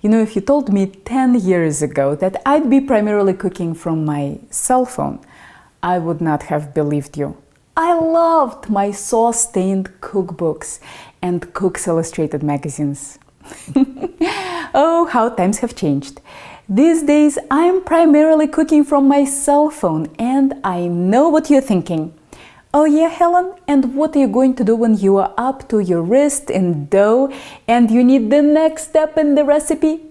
You know, if you told me 10 years ago that I'd be primarily cooking from my cell phone, I would not have believed you. I loved my sauce-stained cookbooks and Cook's Illustrated magazines. Oh, how times have changed. These days, I'm primarily cooking from my cell phone, and I know what you're thinking. Oh yeah, Helen, and what are you going to do when you are up to your wrist in dough and you need the next step in the recipe?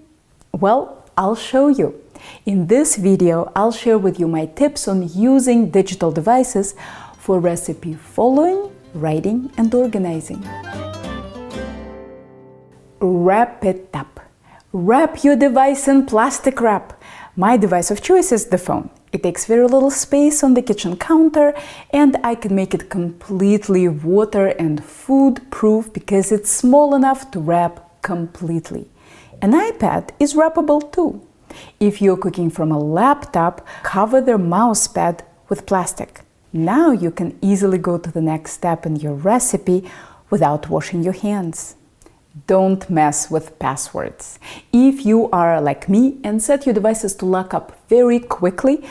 Well, I'll show you. In this video, I'll share with you my tips on using digital devices for recipe following, writing, and organizing. Wrap it up. Wrap your device in plastic wrap. My device of choice is the phone. It takes very little space on the kitchen counter, and I can make it completely water and food proof because it's small enough to wrap completely. An iPad is wrappable too. If you're cooking from a laptop, cover the mouse pad with plastic. Now you can easily go to the next step in your recipe without washing your hands. Don't mess with passwords. If you are like me and set your devices to lock up very quickly,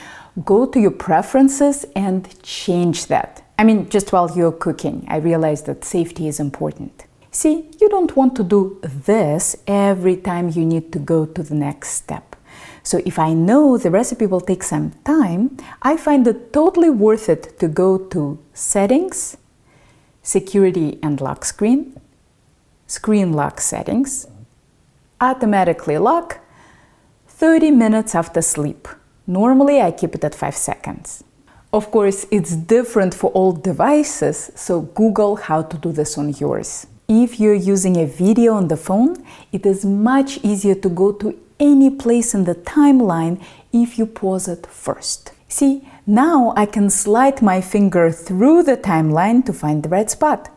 go to your preferences and change that. I mean, just while you're cooking, I realize that safety is important. See, you don't want to do this every time you need to go to the next step. So if I know the recipe will take some time, I find it totally worth it to go to Settings, Security and Lock Screen, Screen Lock Settings, Automatically Lock, 30 minutes after sleep. Normally I keep it at 5 seconds. Of course, it's different for all devices, so Google how to do this on yours. If you're using a video on the phone, it is much easier to go to any place in the timeline if you pause it first. See, now I can slide my finger through the timeline to find the right spot.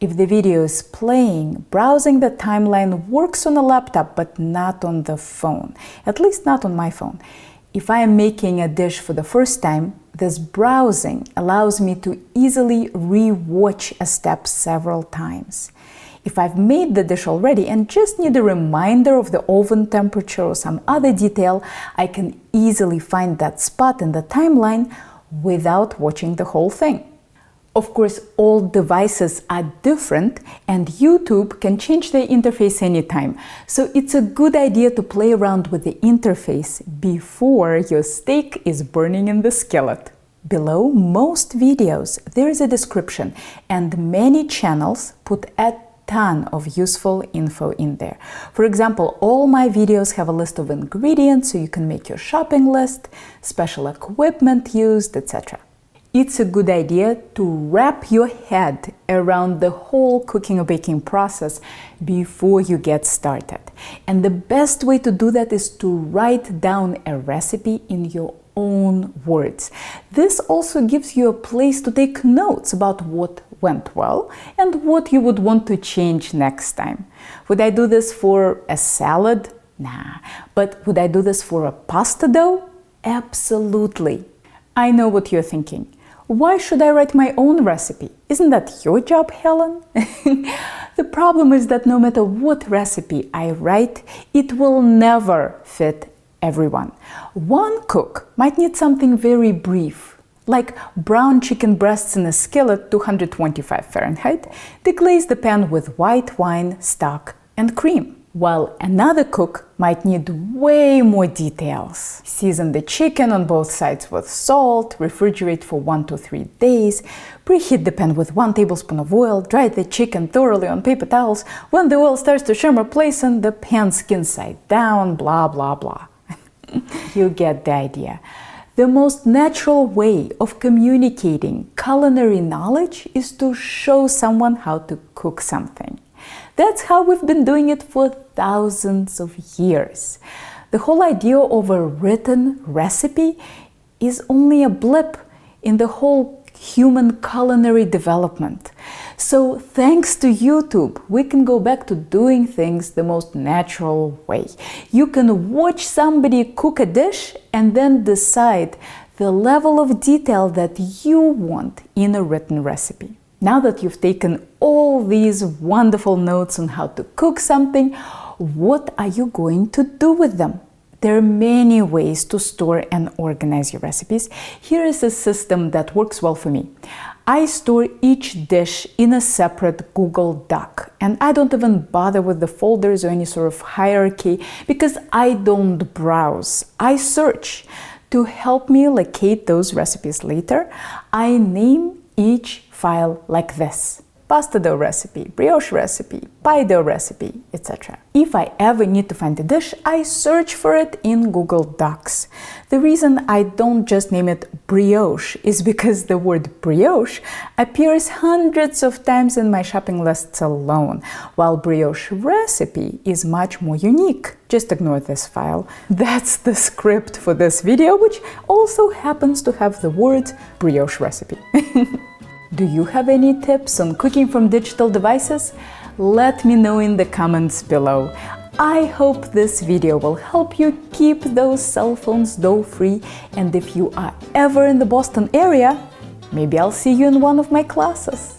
If the video is playing, browsing the timeline works on a laptop but not on the phone, at least not on my phone. If I am making a dish for the first time, this browsing allows me to easily re-watch a step several times. If I've made the dish already and just need a reminder of the oven temperature or some other detail, I can easily find that spot in the timeline without watching the whole thing. Of course, all devices are different and YouTube can change the interface anytime, so it's a good idea to play around with the interface before your steak is burning in the skillet. Below most videos, there is a description, and many channels put a ton of useful info in there. For example, all my videos have a list of ingredients so you can make your shopping list, special equipment used, etc. It's a good idea to wrap your head around the whole cooking or baking process before you get started. And the best way to do that is to write down a recipe in your own words. This also gives you a place to take notes about what went well and what you would want to change next time. Would I do this for a salad? Nah. But would I do this for a pasta dough? Absolutely. I know what you're thinking. Why should I write my own recipe? Isn't that your job, Helen? The problem is that no matter what recipe I write, it will never fit everyone. One cook might need something very brief, like brown chicken breasts in a skillet 225 Fahrenheit, deglaze the pan with white wine, stock, and cream. While another cook might need way more details. Season the chicken on both sides with salt, refrigerate for 1 to 3 days, preheat the pan with 1 tablespoon of oil, dry the chicken thoroughly on paper towels. When the oil starts to shimmer, place in the pan skin side down, blah blah blah. You get the idea. The most natural way of communicating culinary knowledge is to show someone how to cook something. That's how we've been doing it for thousands of years. The whole idea of a written recipe is only a blip in the whole human culinary development. So thanks to YouTube, we can go back to doing things the most natural way. You can watch somebody cook a dish and then decide the level of detail that you want in a written recipe. Now that you've taken all these wonderful notes on how to cook something, what are you going to do with them? There are many ways to store and organize your recipes. Here is a system that works well for me. I store each dish in a separate Google Doc, and I don't even bother with the folders or any sort of hierarchy because I don't browse. I search. To help me locate those recipes later, I name each file like this: pasta dough recipe, brioche recipe, pie dough recipe, etc. If I ever need to find a dish, I search for it in Google Docs. The reason I don't just name it brioche is because the word brioche appears hundreds of times in my shopping lists alone, while brioche recipe is much more unique. Just ignore this file. That's the script for this video, which also happens to have the word brioche recipe. Do you have any tips on cooking from digital devices? Let me know in the comments below. I hope this video will help you keep those cell phones dough-free, and if you are ever in the Boston area, maybe I'll see you in one of my classes.